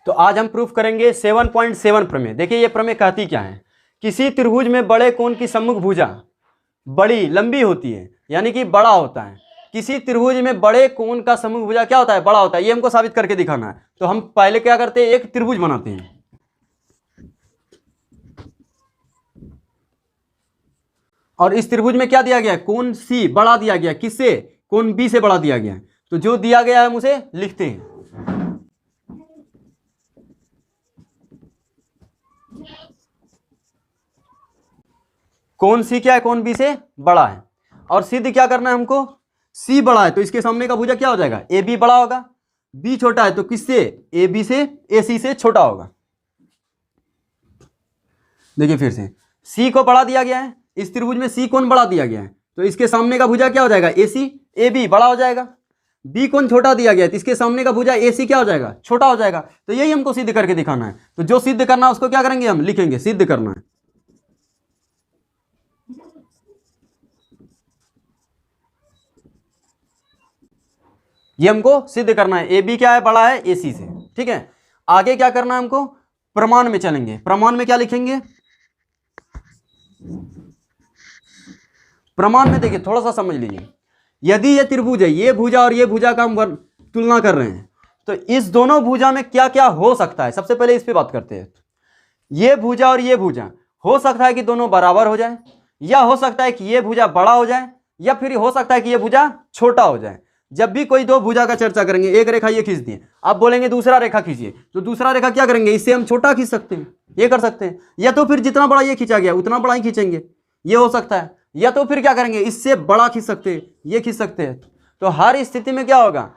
तो आज हम प्रूफ करेंगे 7.7 प्रमेय। देखिए ये प्रमेय कहती क्या है, किसी त्रिभुज में बड़े कोण की सम्मुख भुजा बड़ी लंबी होती है, यानी कि बड़ा होता है। किसी त्रिभुज में बड़े कोण का सम्मुख भुजा क्या होता है, बड़ा होता है। ये हमको साबित करके दिखाना है। तो हम पहले क्या करते हैं, एक त्रिभुज बनाते हैं। और इस त्रिभुज में क्या दिया गया है, कोण सी बड़ा दिया गया, किससे, कोण बी से बड़ा दिया गया है। तो जो दिया गया है हम उसे लिखते हैं। कोण सी क्या है, कोण बी से बड़ा है। और सिद्ध क्या करना है हमको, सी बड़ा है तो इसके सामने का भुजा क्या हो जाएगा, ए बी बड़ा होगा। बी छोटा है तो किससे, ए बी से, ए सी से छोटा होगा। देखिए फिर से, सी को बड़ा दिया गया है, इस त्रिभुज में सी कोण बड़ा दिया गया है तो इसके सामने का भुजा क्या हो जाएगा, ए सी, ए बी बड़ा हो जाएगा। बी कोण छोटा दिया गया है तो इसके सामने का भुजा ए सी क्या हो जाएगा, छोटा हो जाएगा। तो यही हमको सिद्ध करके दिखाना है। तो जो सिद्ध करना है उसको क्या करेंगे, हम लिखेंगे, सिद्ध करना है। ये हमको सिद्ध करना है, ए बी क्या है, बड़ा है ए सी से। ठीक है, आगे क्या करना है हमको, प्रमाण में चलेंगे। प्रमाण में क्या लिखेंगे, प्रमाण में देखिए थोड़ा सा समझ लीजिए। यदि ये त्रिभुज है, ये भुजा और ये भुजा का हम तुलना कर रहे हैं, तो इस दोनों भुजा में क्या क्या हो सकता है, सबसे पहले इस पे बात करते हैं। ये भुजा और ये भुजा हो सकता है कि दोनों बराबर हो जाए, या हो सकता है कि ये भुजा बड़ा हो जाए, या फिर हो सकता है कि ये भुजा छोटा हो जाए। जब भी कोई दो भुजा का चर्चा करेंगे, एक रेखा ये खींच दिए, आप बोलेंगे दूसरा रेखा खींचिए, तो दूसरा रेखा क्या करेंगे, इससे हम छोटा खींच सकते हैं, ये कर सकते हैं। या तो फिर जितना बड़ा ये खींचा गया उतना बड़ा ही खींचेंगे, ये हो सकता है। या तो फिर क्या करेंगे, इससे बड़ा खींच सकते हैं, ये खींच सकते हैं। तो हर स्थिति में क्या होगा,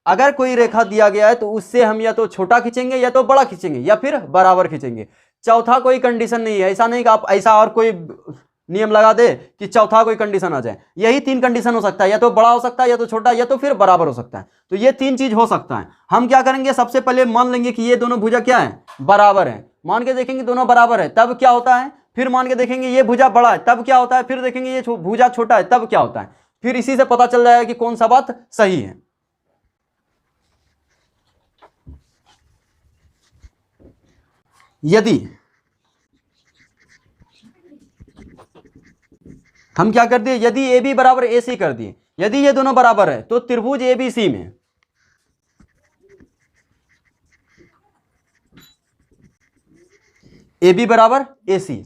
अगर कोई रेखा दिया गया है तो उससे हम या तो छोटा खींचेंगे, या तो बड़ा खींचेंगे, या फिर बराबर खींचेंगे। चौथा कोई कंडीशन नहीं है। ऐसा नहीं कि आप ऐसा और कोई नियम लगा दे कि चौथा कोई कंडीशन आ जाए। यही तीन कंडीशन हो सकता है, या तो बड़ा हो सकता है, या तो छोटा, या तो फिर बराबर हो सकता है। तो ये तीन चीज हो सकता है। हम क्या करेंगे, सबसे पहले मान लेंगे कि ये दोनों भुजा क्या है, बराबर है। मान के देखेंगे दोनों बराबर है, तब क्या होता है। फिर मान के देखेंगे ये भुजा बड़ा है, तब क्या होता है। फिर देखेंगे ये भुजा छोटा है, तब क्या होता है। फिर इसी से पता चल जाएगा कि कौन सा बात सही है। यदि हम क्या कर दिए, यदि ए बी बराबर ए सी कर दिए, यदि ये दोनों बराबर है तो त्रिभुज ए बी सी में ए बी बराबर ए सी,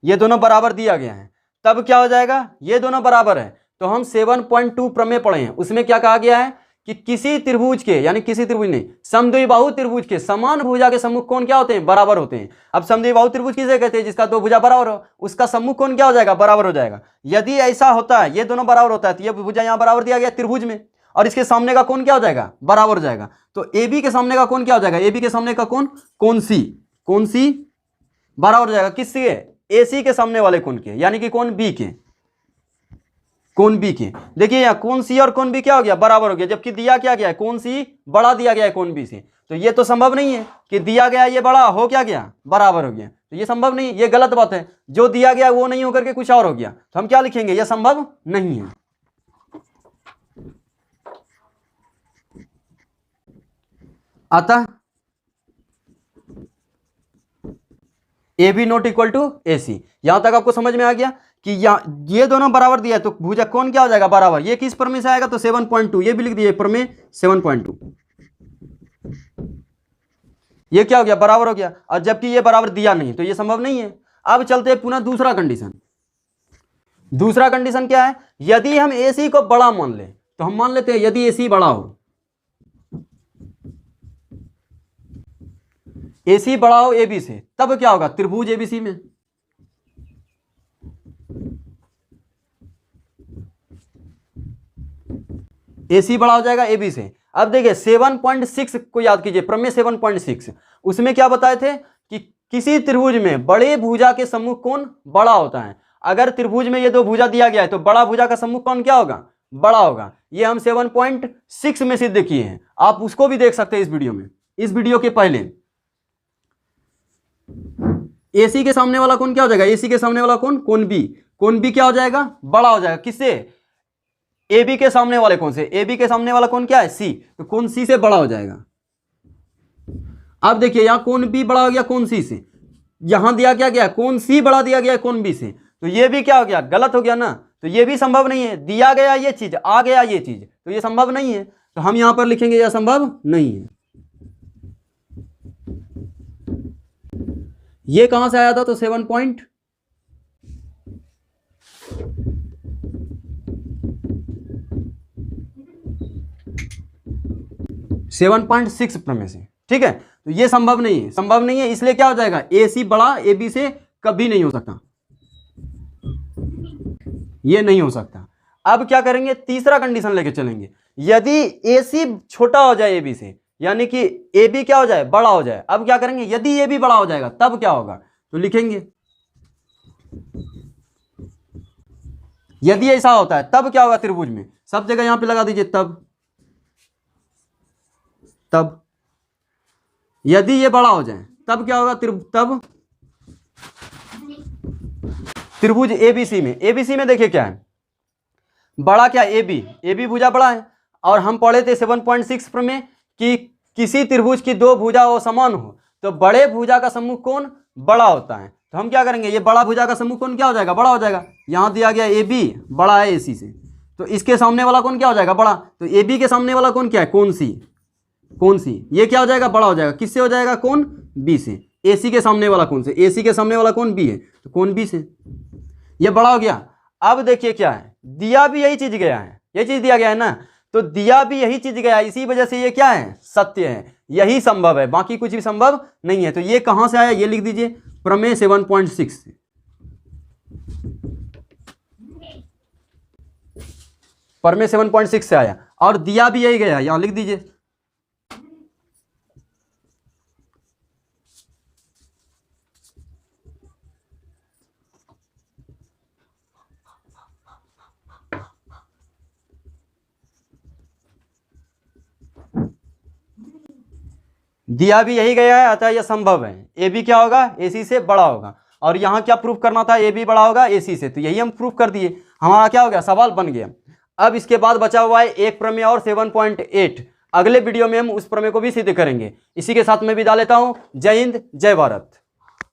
ये दोनों बराबर दिया गया है, तब क्या हो जाएगा, ये दोनों बराबर है। तो हम 7.2 प्रमेय पढ़े हैं, उसमें क्या कहा गया है कि किसी त्रिभुज के, यानी किसी त्रिभुज नहीं, समद्विबाहु त्रिभुज के समान भुजा के सम्मुख कोण क्या होते हैं, बराबर होते हैं। अब समद्विबाहु त्रिभुज किसे कहते हैं, जिसका दो भुजा बराबर हो, उसका सम्मुख कोण क्या हो जाएगा, बराबर हो जाएगा। यदि ऐसा होता है, ये दोनों बराबर होता है, तो ये भुजा यहाँ बराबर दिया गया त्रिभुज में, और इसके सामने का कोण क्या हो जाएगा, बराबर हो जाएगा। तो ए बी के सामने का कोण क्या हो जाएगा, ए बी के सामने का कोण, कोण सी, कोण सी बराबर हो जाएगा किससे, ए सी के सामने वाले कोण के, यानी कि कोण बी के, कोण बी के। देखिए यहाँ कोण सी और कोण बी क्या हो गया, बराबर हो गया। जबकि दिया क्या गया है, कोण सी बड़ा दिया गया है कोण बी से। तो ये तो संभव नहीं है कि दिया गया ये बड़ा हो क्या गया, बराबर हो गया। तो ये संभव नहीं, ये गलत बात है। जो दिया गया वो नहीं होकर के कुछ और हो गया, तो हम क्या लिखेंगे, यह संभव नहीं है। अतः A B not equal to A C. यहां तक आपको समझ में आ गया कि ये दोनों बराबर दिया है, तो भुजा कौन क्या हो जाएगा, बराबर। ये किस प्रमेय से आएगा, तो 7.2, ये भी लिख दिए प्रमेय 7.2। ये क्या हो गया, बराबर हो गया। और जबकि ये बराबर दिया नहीं, तो ये संभव नहीं है। अब चलते हैं पुनः दूसरा कंडीशन। दूसरा कंडीशन क्या है, यदि हम ए सी को बड़ा मान ले, तो हम मान लेते हैं यदि ए सी बड़ा हो, ए सी बड़ा हो ए बी से, तब क्या होगा, त्रिभुज एबीसी में ए सी बड़ा हो जाएगा ए बी से। अब देखिए 7.6 को याद कीजिए, प्रमेय 7.6, उसमें क्या बताए थे कि किसी त्रिभुज में बड़े भुजा के सम्मुख कोण बड़ा होता है। अगर त्रिभुज में ये दो भुजा दिया गया है तो बड़ा भुजा का सम्मुख कोण क्या होगा, बड़ा होगा। ये हम 7.6 में सिद्ध किए हैं, आप उसको भी देख सकते हैं इस वीडियो में। इस वीडियो के पहले एसी के सामने वाला कोण क्या हो जाएगा, एसी के सामने वाला कोण, कोण बी, कोण बी क्या हो जाएगा, बड़ा हो जाएगा। किससे, ए बी के सामने वाले कोण से। ए बी के सामने वाला कोण क्या है, सी, तो कोण सी से बड़ा हो जाएगा। अब देखिए यहाँ कोण बी बड़ा हो गया कोण सी से, यहाँ दिया क्या कोण सी बड़ा दिया गया कोण बी से, तो ये भी क्या हो गया, गलत हो गया ना। तो ये भी संभव नहीं है, दिया गया ये चीज आ गया ये चीज, तो ये संभव नहीं है। तो हम यहां पर लिखेंगे यह संभव नहीं है। ये कहां से आया था, तो 7.6 प्रमेय से, ठीक है। तो ये संभव नहीं है, संभव नहीं है, इसलिए क्या हो जाएगा, ए सी बड़ा ए बी से कभी नहीं हो सकता, ये नहीं हो सकता। अब क्या करेंगे, तीसरा कंडीशन लेके चलेंगे, यदि ए सी छोटा हो जाए ए बी से, यानी कि ए बी क्या हो जाए, बड़ा हो जाए। अब क्या करेंगे, यदि ए बी बड़ा हो जाएगा तब क्या होगा, तो लिखेंगे यदि ऐसा होता है तब क्या होगा त्रिभुज में, सब जगह यहां पे लगा दीजिए तब यदि ये बड़ा हो जाए तब क्या होगा, तब त्रिभुज एबीसी में देखिए क्या है, बड़ा क्या, ए बी भुजा बड़ा है। और हम पढ़े थे 7.6 प्रमेय कि किसी त्रिभुज की दो भुजा वो समान हो तो बड़े भुजा का समूह कौन बड़ा होता है। तो हम क्या करेंगे, ये बड़ा भुजा का समूह कौन क्या हो जाएगा, बड़ा हो जाएगा। यहाँ दिया गया ए बी बड़ा है ए सी से, तो इसके सामने वाला कौन क्या हो जाएगा, बड़ा। तो ए बी के सामने वाला कौन क्या है, कौन सी, ये क्या हो जाएगा, बड़ा हो जाएगा। किससे हो जाएगा, कौन बी से। ए सी के सामने वाला कौन से, ए सी के सामने वाला कौन बी है, तो कौन बी से, ये बड़ा हो गया। अब देखिए क्या है, दिया भी यही चीज गया है, ये चीज दिया गया है ना, तो दिया भी यही चीज गया है, इसी वजह से ये क्या है, सत्य है, यही संभव है, बाकी कुछ भी संभव नहीं है। तो ये कहां से आया, ये लिख दीजिए, प्रमेय 7.6 से। प्रमेय 7.6 से आया, और दिया भी यही गया, यहां लिख दीजिए। दिया भी यही गया है, अतः यह संभव है। ए बी क्या होगा, ए सी से बड़ा होगा। और यहां क्या प्रूफ करना था, ए बी बड़ा होगा ए सी से, तो यही हम प्रूफ कर दिए, हमारा क्या हो गया, सवाल बन गया। अब इसके बाद बचा हुआ है एक प्रमेय और 7.8। अगले वीडियो में हम उस प्रमेय को भी सिद्ध करेंगे। इसी के साथ मैं विदा लेता हूं। जय हिंद, जय भारत।